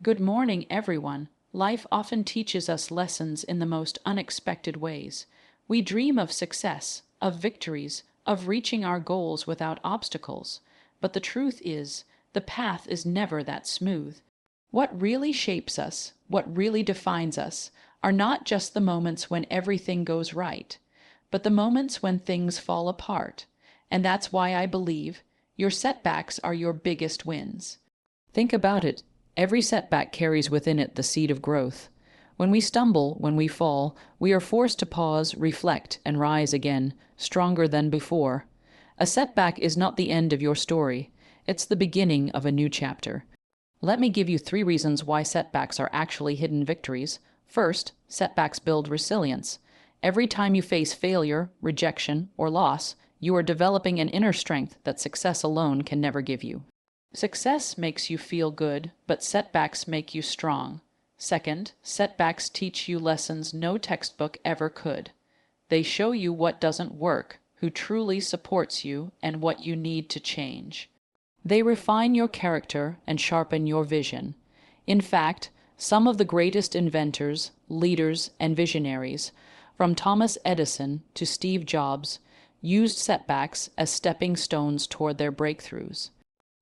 Good morning, everyone. Life often teaches us lessons in the most unexpected ways. We dream of success, of victories, of reaching our goals without obstacles. But the truth is, the path is never that smooth. What really shapes us, what really defines us, are not just the moments when everything goes right, but the moments when things fall apart. And that's why I believe your setbacks are your biggest wins. Think about it. Every setback carries within it the seed of growth. When we stumble, when we fall, we are forced to pause, reflect, and rise again, stronger than before. A setback is not the end of your story. It's the beginning of a new chapter. Let me give you 3 reasons why setbacks are actually hidden victories. First, setbacks build resilience. Every time you face failure, rejection, or loss, you are developing an inner strength that success alone can never give you. Success makes you feel good, but setbacks make you strong. Second, setbacks teach you lessons no textbook ever could. They show you what doesn't work, who truly supports you, and what you need to change. They refine your character and sharpen your vision. In fact, some of the greatest inventors, leaders, and visionaries, from Thomas Edison to Steve Jobs, used setbacks as stepping stones toward their breakthroughs.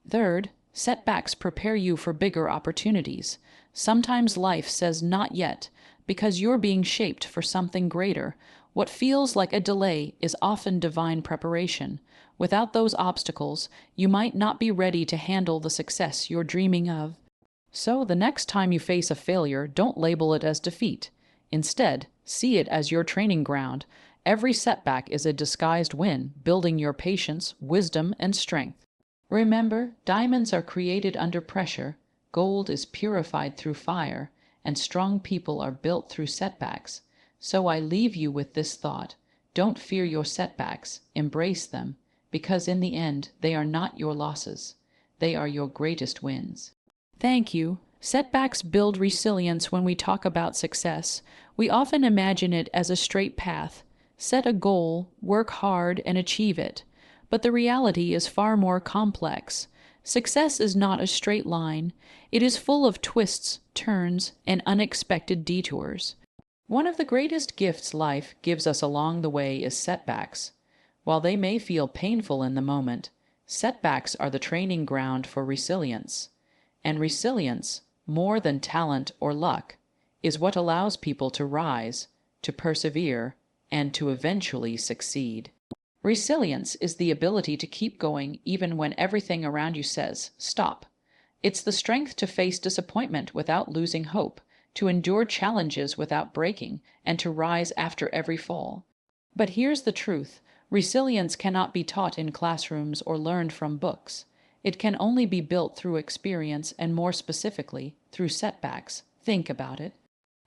Third, setbacks prepare you for bigger opportunities. Sometimes life says not yet, because you're being shaped for something greater. What feels like a delay is often divine preparation. Without those obstacles, you might not be ready to handle the success you're dreaming of. So the next time you face a failure, don't label it as defeat. Instead, see it as your training ground. Every setback is a disguised win, building your patience, wisdom, and strength. Remember, diamonds are created under pressure, gold is purified through fire, and strong people are built through setbacks. So I leave you with this thought: don't fear your setbacks, embrace them, because in the end, they are not your losses. They are your greatest wins. Thank you. Setbacks build resilience. When we talk about success, we often imagine it as a straight path. Set a goal, work hard, and achieve it. But the reality is far more complex. Success is not a straight line. It is full of twists, turns, and unexpected detours. One of the greatest gifts life gives us along the way is setbacks. While they may feel painful in the moment, setbacks are the training ground for resilience. And resilience, more than talent or luck, is what allows people to rise, to persevere, and to eventually succeed. Resilience is the ability to keep going even when everything around you says, stop. It's the strength to face disappointment without losing hope, to endure challenges without breaking, and to rise after every fall. But here's the truth: resilience cannot be taught in classrooms or learned from books. It can only be built through experience, and more specifically, through setbacks. Think about it.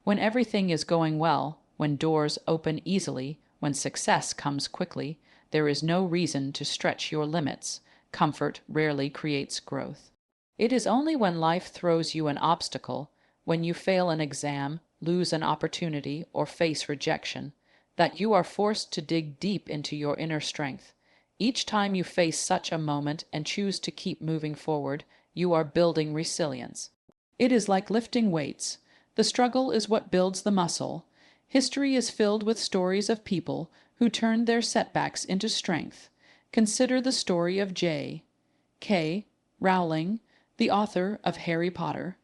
When everything is going well, when doors open easily, when success comes quickly, there is no reason to stretch your limits. Comfort rarely creates growth. It is only when life throws you an obstacle, when you fail an exam, lose an opportunity, or face rejection, that you are forced to dig deep into your inner strength. Each time you face such a moment and choose to keep moving forward, you are building resilience. It is like lifting weights. The struggle is what builds the muscle. History is filled with stories of people who turned their setbacks into strength. Consider the story of J.K. Rowling, the author of Harry Potter.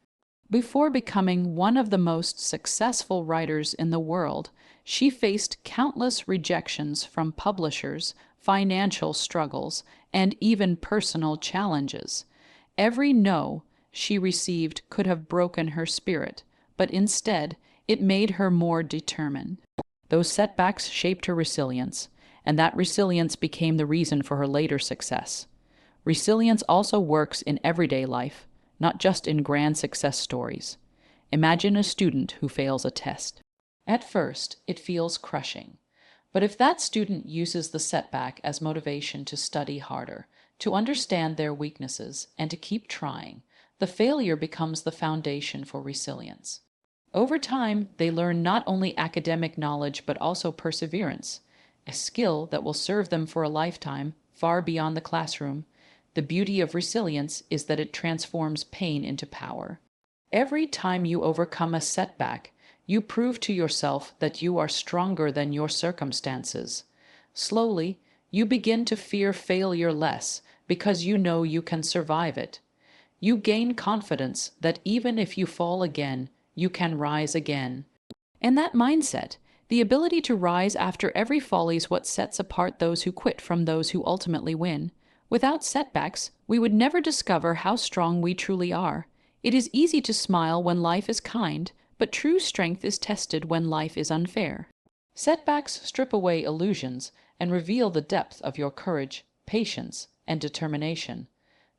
Before becoming one of the most successful writers in the world, she faced countless rejections from publishers, financial struggles, and even personal challenges. Every no she received could have broken her spirit, but instead, it made her more determined. Those setbacks shaped her resilience, and that resilience became the reason for her later success. Resilience also works in everyday life, not just in grand success stories. Imagine a student who fails a test. At first, it feels crushing. But if that student uses the setback as motivation to study harder, to understand their weaknesses, and to keep trying, the failure becomes the foundation for resilience. Over time, they learn not only academic knowledge but also perseverance, a skill that will serve them for a lifetime, far beyond the classroom. The beauty of resilience is that it transforms pain into power. Every time you overcome a setback, you prove to yourself that you are stronger than your circumstances. Slowly, you begin to fear failure less because you know you can survive it. You gain confidence that even if you fall again, you can rise again. And that mindset, the ability to rise after every fall, is what sets apart those who quit from those who ultimately win. Without setbacks, we would never discover how strong we truly are. It is easy to smile when life is kind, but true strength is tested when life is unfair. Setbacks strip away illusions and reveal the depth of your courage, patience, and determination.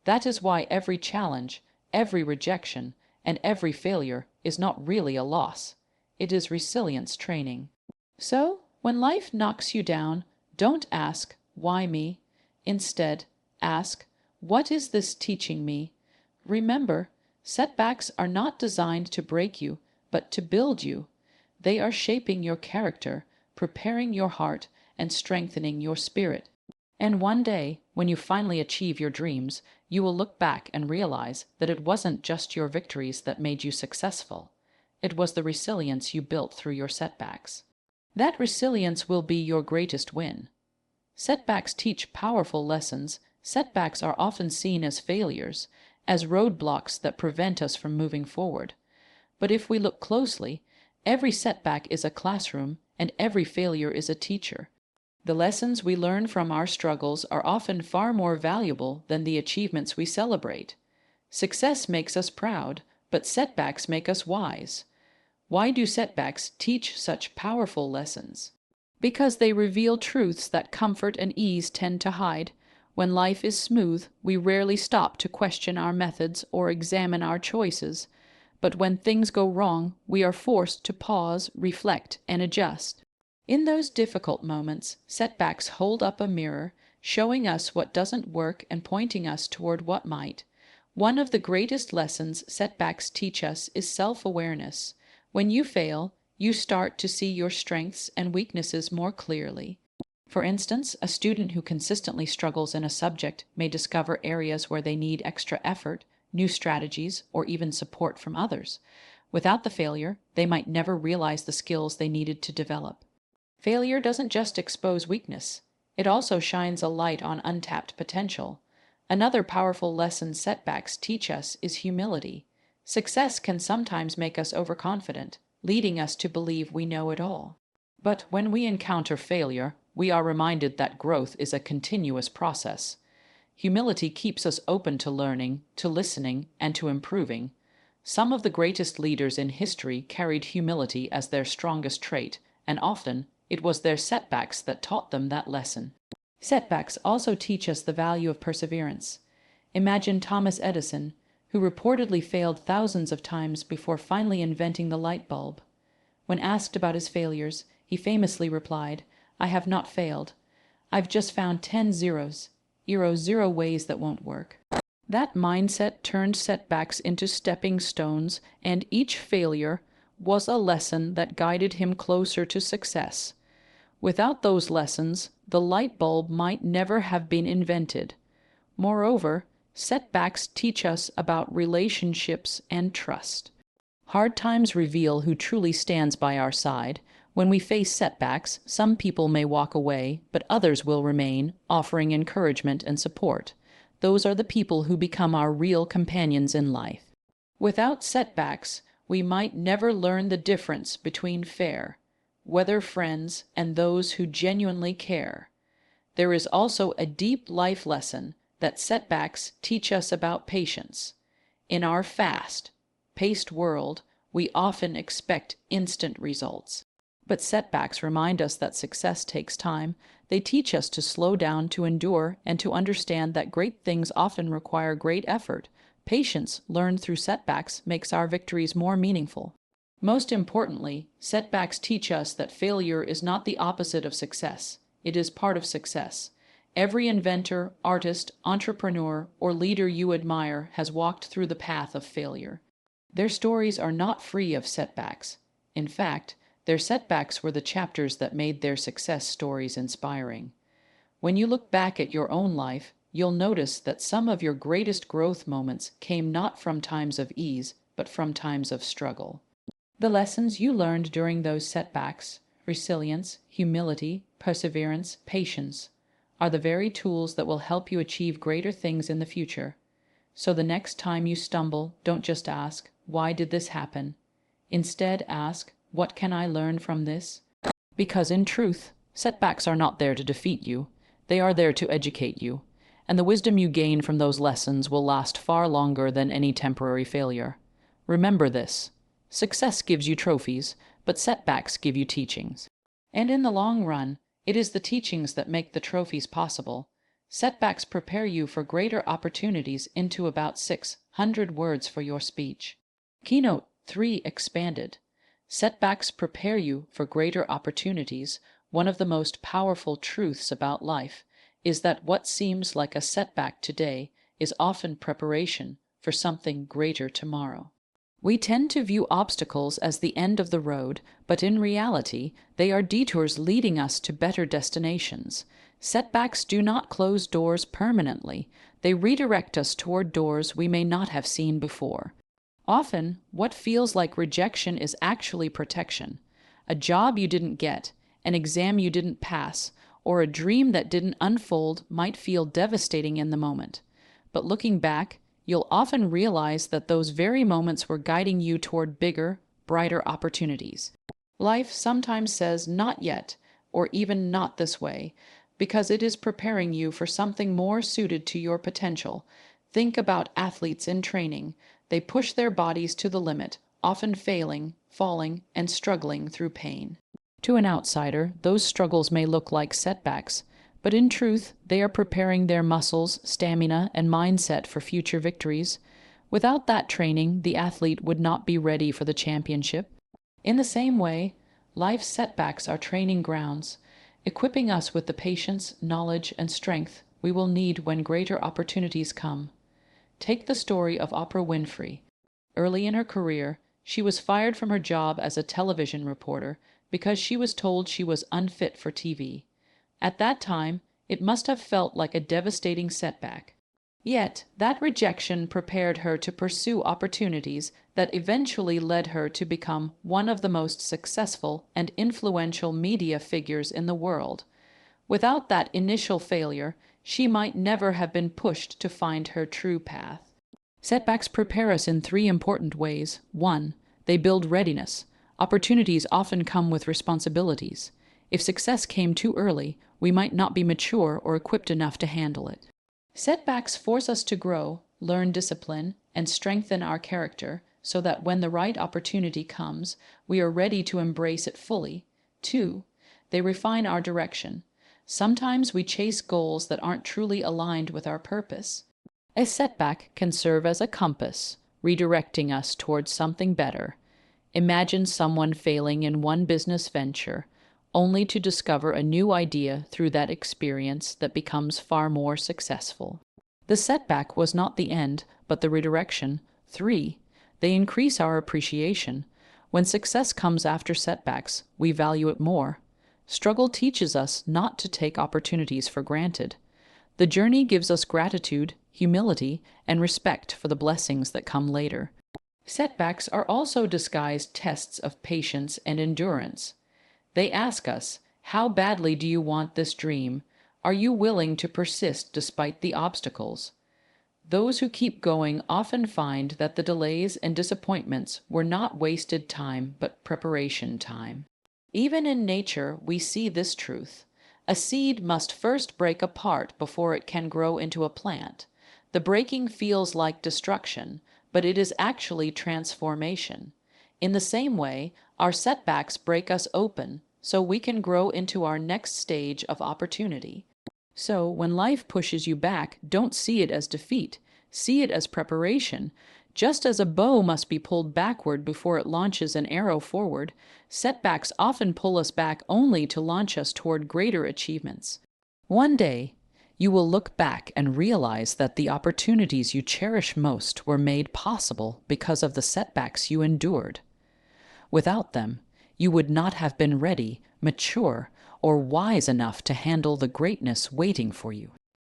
That is why every challenge, every rejection, and every failure is not really a loss. It is resilience training. So, when life knocks you down, don't ask, "Why me?" Instead, ask, "What is this teaching me?" Remember, setbacks are not designed to break you, but to build you. They are shaping your character, preparing your heart, and strengthening your spirit. And one day, when you finally achieve your dreams, you will look back and realize that it wasn't just your victories that made you successful. It was the resilience you built through your setbacks. That resilience will be your greatest win. Setbacks teach powerful lessons. Setbacks are often seen as failures, as roadblocks that prevent us from moving forward. But if we look closely, every setback is a classroom, and every failure is a teacher. The lessons we learn from our struggles are often far more valuable than the achievements we celebrate. Success makes us proud, but setbacks make us wise. Why do setbacks teach such powerful lessons? Because they reveal truths that comfort and ease tend to hide. When life is smooth, we rarely stop to question our methods or examine our choices. But when things go wrong, we are forced to pause, reflect, and adjust. In those difficult moments, setbacks hold up a mirror, showing us what doesn't work and pointing us toward what might. One of the greatest lessons setbacks teach us is self-awareness. When you fail, you start to see your strengths and weaknesses more clearly. For instance, a student who consistently struggles in a subject may discover areas where they need extra effort, new strategies, or even support from others. Without the failure, they might never realize the skills they needed to develop. Failure doesn't just expose weakness, it also shines a light on untapped potential. Another powerful lesson setbacks teach us is humility. Success can sometimes make us overconfident, leading us to believe we know it all. But when we encounter failure, we are reminded that growth is a continuous process. Humility keeps us open to learning, to listening, and to improving. Some of the greatest leaders in history carried humility as their strongest trait, and often it was their setbacks that taught them that lesson. Setbacks also teach us the value of perseverance. Imagine Thomas Edison, who reportedly failed thousands of times before finally inventing the light bulb. When asked about his failures, he famously replied, "I have not failed. I've just found 10 zeros, zero ways that won't work." That mindset turned setbacks into stepping stones, and each failure was a lesson that guided him closer to success. Without those lessons, the light bulb might never have been invented. Moreover, setbacks teach us about relationships and trust. Hard times reveal who truly stands by our side. When we face setbacks, some people may walk away, but others will remain, offering encouragement and support. Those are the people who become our real companions in life. Without setbacks, we might never learn the difference between fair, weather friends, and those who genuinely care. There is also a deep life lesson that setbacks teach us about patience. In our fast-paced world, we often expect instant results. But setbacks remind us that success takes time. They teach us to slow down, to endure, and to understand that great things often require great effort. Patience, learned through setbacks, makes our victories more meaningful. Most importantly, setbacks teach us that failure is not the opposite of success. It is part of success. Every inventor, artist, entrepreneur, or leader you admire has walked through the path of failure. Their stories are not free of setbacks. In fact, their setbacks were the chapters that made their success stories inspiring. When you look back at your own life, you'll notice that some of your greatest growth moments came not from times of ease, but from times of struggle. The lessons you learned during those setbacks, resilience, humility, perseverance, patience, are the very tools that will help you achieve greater things in the future. So the next time you stumble, don't just ask, "Why did this happen?" Instead, ask, "What can I learn from this?" Because in truth, setbacks are not there to defeat you. They are there to educate you. And the wisdom you gain from those lessons will last far longer than any temporary failure. Remember this: success gives you trophies, but setbacks give you teachings. And in the long run, it is the teachings that make the trophies possible. Setbacks prepare you for greater opportunities into about 600 words for your speech. Keynote 3 expanded. Setbacks prepare you for greater opportunities. One of the most powerful truths about life is that what seems like a setback today is often preparation for something greater tomorrow. We tend to view obstacles as the end of the road, but in reality, they are detours leading us to better destinations. Setbacks do not close doors permanently. They redirect us toward doors we may not have seen before. Often, what feels like rejection is actually protection. A job you didn't get, an exam you didn't pass, or a dream that didn't unfold might feel devastating in the moment. But looking back, you'll often realize that those very moments were guiding you toward bigger, brighter opportunities. Life sometimes says not yet, or even not this way, because it is preparing you for something more suited to your potential. Think about athletes in training. They push their bodies to the limit, often failing, falling, and struggling through pain. To an outsider, those struggles may look like setbacks, but in truth, they are preparing their muscles, stamina, and mindset for future victories. Without that training, the athlete would not be ready for the championship. In the same way, life's setbacks are training grounds, equipping us with the patience, knowledge, and strength we will need when greater opportunities come. Take the story of Oprah Winfrey. Early in her career, she was fired from her job as a television reporter because she was told she was unfit for TV. At that time, it must have felt like a devastating setback. Yet, that rejection prepared her to pursue opportunities that eventually led her to become one of the most successful and influential media figures in the world. Without that initial failure, she might never have been pushed to find her true path. Setbacks prepare us in 3 important ways. 1. They build readiness. Opportunities often come with responsibilities. If success came too early, we might not be mature or equipped enough to handle it. Setbacks force us to grow, learn discipline, and strengthen our character so that when the right opportunity comes, we are ready to embrace it fully. 2. They refine our direction. Sometimes we chase goals that aren't truly aligned with our purpose. A setback can serve as a compass, redirecting us towards something better. Imagine someone failing in one business venture, only to discover a new idea through that experience that becomes far more successful. The setback was not the end, but the redirection. 3. They increase our appreciation. When success comes after setbacks, we value it more. Struggle teaches us not to take opportunities for granted. The journey gives us gratitude, humility, and respect for the blessings that come later. Setbacks are also disguised tests of patience and endurance. They ask us, how badly do you want this dream? Are you willing to persist despite the obstacles? Those who keep going often find that the delays and disappointments were not wasted time but preparation time. Even in nature, we see this truth. A seed must first break apart before it can grow into a plant. The breaking feels like destruction, but it is actually transformation. In the same way, our setbacks break us open so we can grow into our next stage of opportunity. So, when life pushes you back, don't see it as defeat. See it as preparation. Just as a bow must be pulled backward before it launches an arrow forward, setbacks often pull us back only to launch us toward greater achievements. One day, you will look back and realize that the opportunities you cherish most were made possible because of the setbacks you endured. Without them, you would not have been ready, mature, or wise enough to handle the greatness waiting for you.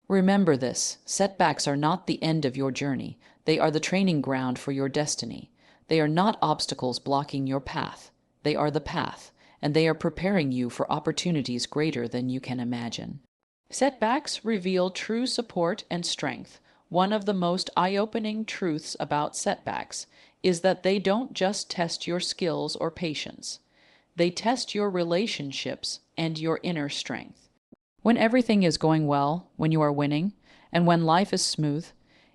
Remember this: setbacks are not the end of your journey. They are the training ground for your destiny. They are not obstacles blocking your path. They are the path, and they are preparing you for opportunities greater than you can imagine. Setbacks reveal true support and strength. One of the most eye-opening truths about setbacks is that they don't just test your skills or patience. They test your relationships and your inner strength. When everything is going well, when you are winning, and when life is smooth,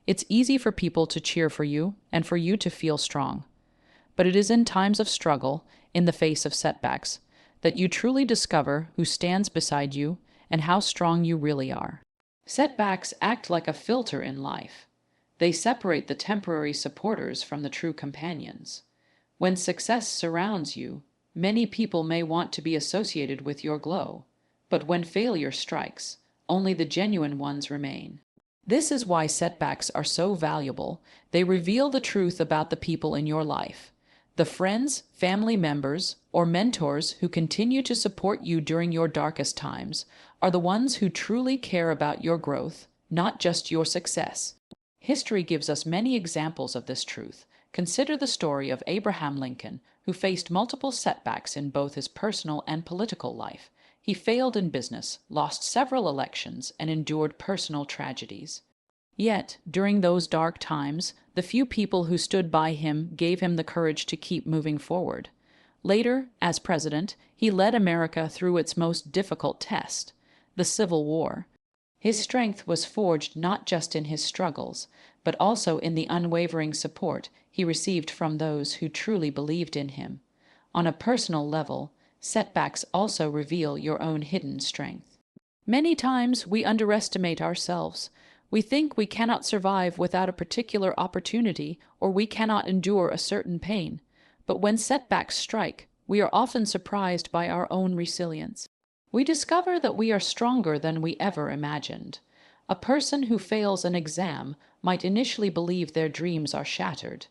it's easy for people to cheer for you and for you to feel strong. But it is in times of struggle, in the face of setbacks, that you truly discover who stands beside you and how strong you really are. Setbacks act like a filter in life. They separate the temporary supporters from the true companions. When success surrounds you, many people may want to be associated with your glow. But when failure strikes, only the genuine ones remain. This is why setbacks are so valuable. They reveal the truth about the people in your life. The friends, family members, or mentors who continue to support you during your darkest times are the ones who truly care about your growth, not just your success. History gives us many examples of this truth. Consider the story of Abraham Lincoln, who faced multiple setbacks in both his personal and political life. He failed in business, lost several elections, and endured personal tragedies. Yet, during those dark times, the few people who stood by him gave him the courage to keep moving forward. Later, as president, he led America through its most difficult test, the Civil War. His strength was forged not just in his struggles, but also in the unwavering support he received from those who truly believed in him. On a personal level, setbacks also reveal your own hidden strength. Many times we underestimate ourselves. We think we cannot survive without a particular opportunity, or we cannot endure a certain pain. But when setbacks strike, we are often surprised by our own resilience. We discover that we are stronger than we ever imagined. A person who fails an exam might initially believe their dreams are shattered.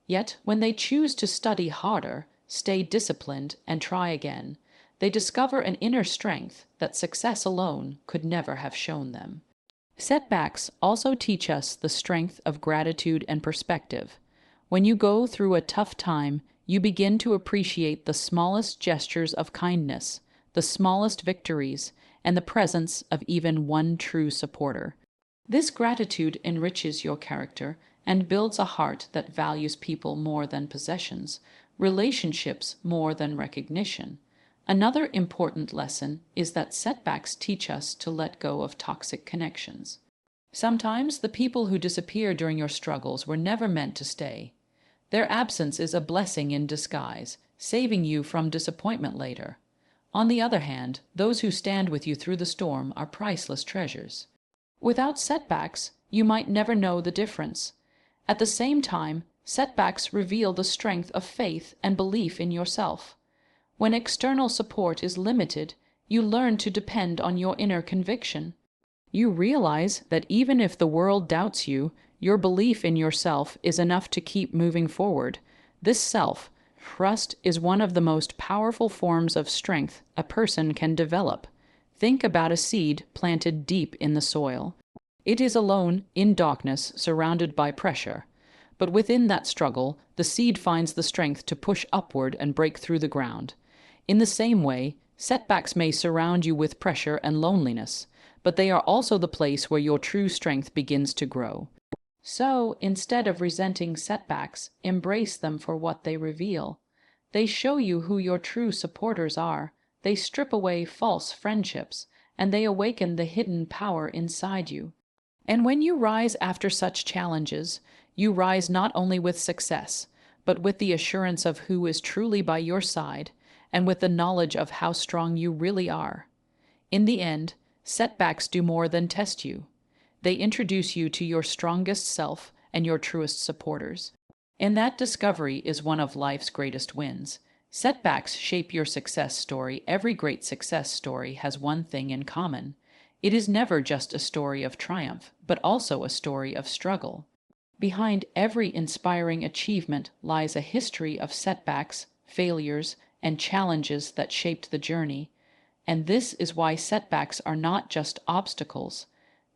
Yet, when they choose to study harder, stay disciplined, and try again, they discover an inner strength that success alone could never have shown them. Setbacks also teach us the strength of gratitude and perspective. When you go through a tough time, you begin to appreciate the smallest gestures of kindness, the smallest victories, and the presence of even one true supporter. This gratitude enriches your character and builds a heart that values people more than possessions, relationships more than recognition. Another important lesson is that setbacks teach us to let go of toxic connections. Sometimes the people who disappear during your struggles were never meant to stay. Their absence is a blessing in disguise, saving you from disappointment later. On the other hand, those who stand with you through the storm are priceless treasures. Without setbacks, you might never know the difference. At the same time, setbacks reveal the strength of faith and belief in yourself. When external support is limited, you learn to depend on your inner conviction. You realize that even if the world doubts you, your belief in yourself is enough to keep moving forward. This self-trust is one of the most powerful forms of strength a person can develop. Think about a seed planted deep in the soil. It is alone, in darkness, surrounded by pressure. But within that struggle, the seed finds the strength to push upward and break through the ground. In the same way, setbacks may surround you with pressure and loneliness, but they are also the place where your true strength begins to grow. So, instead of resenting setbacks, embrace them for what they reveal. They show you who your true supporters are. They strip away false friendships, and they awaken the hidden power inside you. And when you rise after such challenges, you rise not only with success, but with the assurance of who is truly by your side, and with the knowledge of how strong you really are. In the end, setbacks do more than test you. They introduce you to your strongest self and your truest supporters. And that discovery is one of life's greatest wins. Setbacks shape your success story. Every great success story has one thing in common. It is never just a story of triumph, but also a story of struggle. Behind every inspiring achievement lies a history of setbacks, failures, and challenges that shaped the journey. And this is why setbacks are not just obstacles.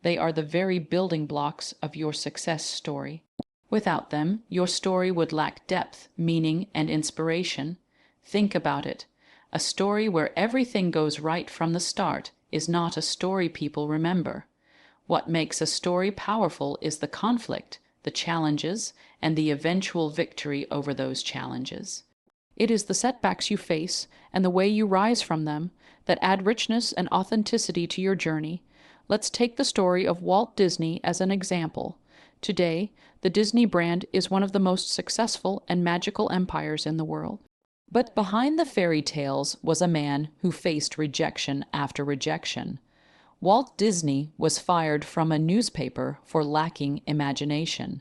They are the very building blocks of your success story. Without them, your story would lack depth, meaning, and inspiration. Think about it. A story where everything goes right from the start is not a story people remember. What makes a story powerful is the conflict, the challenges, and the eventual victory over those challenges. It is the setbacks you face and the way you rise from them that add richness and authenticity to your journey. Let's take the story of Walt Disney as an example. Today, the Disney brand is one of the most successful and magical empires in the world. But behind the fairy tales was a man who faced rejection after rejection. Walt Disney was fired from a newspaper for lacking imagination.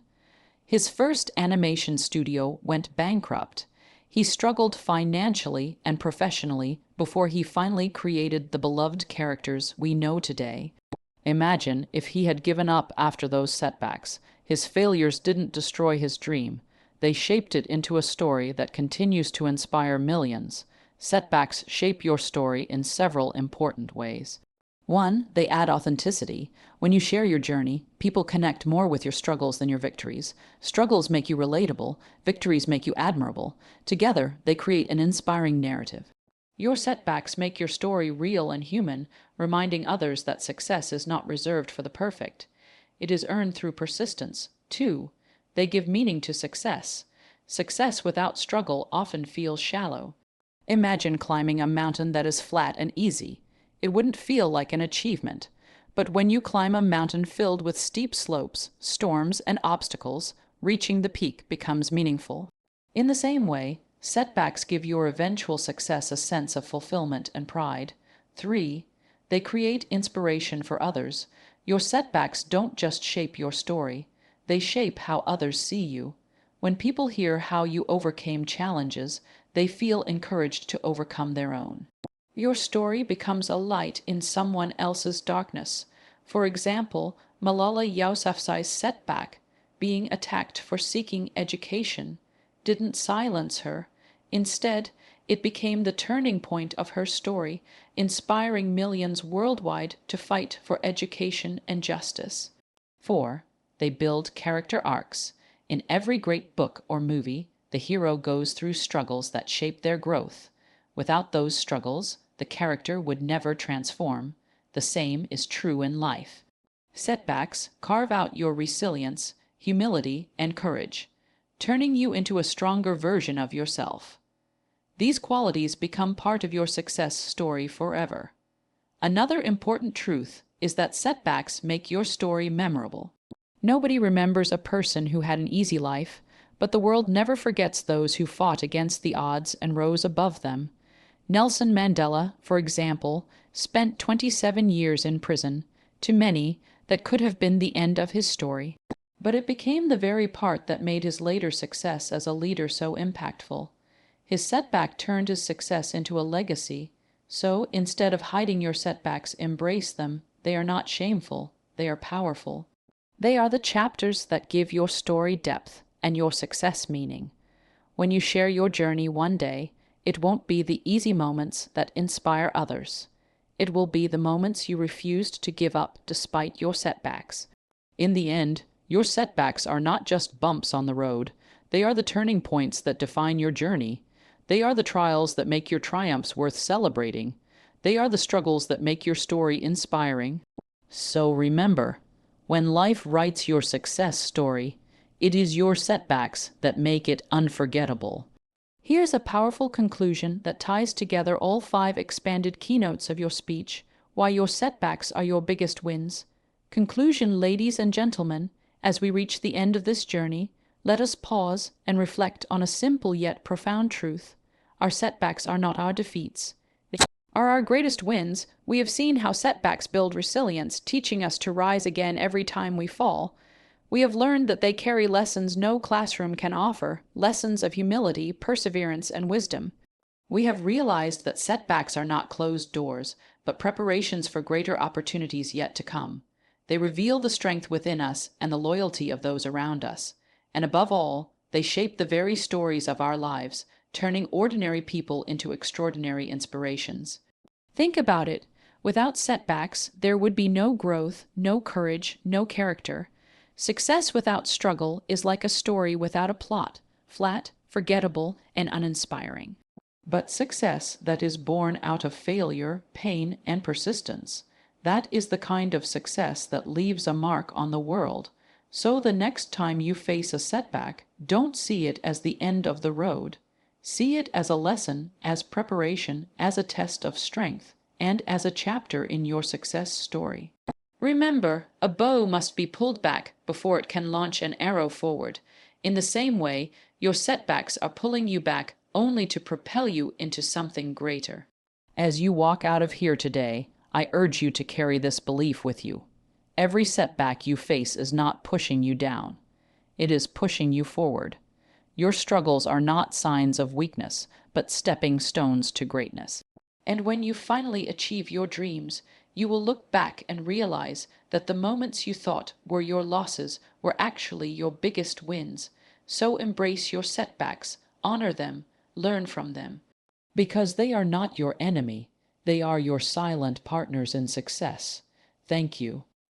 His first animation studio went bankrupt. He struggled financially and professionally before he finally created the beloved characters we know today. Imagine if he had given up after those setbacks. His failures didn't destroy his dream. They shaped it into a story that continues to inspire millions. Setbacks shape your story in several important ways. 1. They add authenticity. When you share your journey, people connect more with your struggles than your victories. Struggles make you relatable. Victories make you admirable. Together, they create an inspiring narrative. Your setbacks make your story real and human, reminding others that success is not reserved for the perfect. It is earned through persistence. 2. They give meaning to success. Success without struggle often feels shallow. Imagine climbing a mountain that is flat and easy. It wouldn't feel like an achievement. But when you climb a mountain filled with steep slopes, storms, and obstacles, reaching the peak becomes meaningful. In the same way, setbacks give your eventual success a sense of fulfillment and pride. 3. They create inspiration for others. Your setbacks don't just shape your story, they shape how others see you. When people hear how you overcame challenges, they feel encouraged to overcome their own. Your story becomes a light in someone else's darkness. For example, Malala Yousafzai's setback, being attacked for seeking education, didn't silence her. Instead, it became the turning point of her story, inspiring millions worldwide to fight for education and justice. 4. They build character arcs. In every great book or movie, the hero goes through struggles that shape their growth. Without those struggles, the character would never transform. The same is true in life. Setbacks carve out your resilience, humility, and courage, turning you into a stronger version of yourself. These qualities become part of your success story forever. Another important truth is that setbacks make your story memorable. Nobody remembers a person who had an easy life, but the world never forgets those who fought against the odds and rose above them. Nelson Mandela, for example, spent 27 years in prison. To many, that could have been the end of his story. But it became the very part that made his later success as a leader so impactful. His setback turned his success into a legacy. So, instead of hiding your setbacks, embrace them. They are not shameful. They are powerful. They are the chapters that give your story depth and your success meaning. When you share your journey one day, it won't be the easy moments that inspire others. It will be the moments you refused to give up despite your setbacks. In the end, your setbacks are not just bumps on the road. They are the turning points that define your journey. They are the trials that make your triumphs worth celebrating. They are the struggles that make your story inspiring. So remember, when life writes your success story, it is your setbacks that make it unforgettable. Here's a powerful conclusion that ties together all 5 expanded keynotes of your speech, why your setbacks are your biggest wins. Conclusion, ladies and gentlemen, as we reach the end of this journey, let us pause and reflect on a simple yet profound truth. Our setbacks are not our defeats. They are our greatest wins. We have seen how setbacks build resilience, teaching us to rise again every time we fall. We have learned that they carry lessons no classroom can offer, lessons of humility, perseverance, and wisdom. We have realized that setbacks are not closed doors, but preparations for greater opportunities yet to come. They reveal the strength within us and the loyalty of those around us. And above all, they shape the very stories of our lives, turning ordinary people into extraordinary inspirations. Think about it. Without setbacks, there would be no growth, no courage, no character. Success without struggle is like a story without a plot, flat, forgettable, and uninspiring. But success that is born out of failure, pain, and persistence, that is the kind of success that leaves a mark on the world. So the next time you face a setback, don't see it as the end of the road. See it as a lesson, as preparation, as a test of strength, and as a chapter in your success story. Remember, a bow must be pulled back before it can launch an arrow forward. In the same way, your setbacks are pulling you back only to propel you into something greater. As you walk out of here today, I urge you to carry this belief with you. Every setback you face is not pushing you down. It is pushing you forward. Your struggles are not signs of weakness, but stepping stones to greatness. And when you finally achieve your dreams, you will look back and realize that the moments you thought were your losses were actually your biggest wins. So embrace your setbacks, honor them, learn from them. Because they are not your enemy, they are your silent partners in success. Thank you.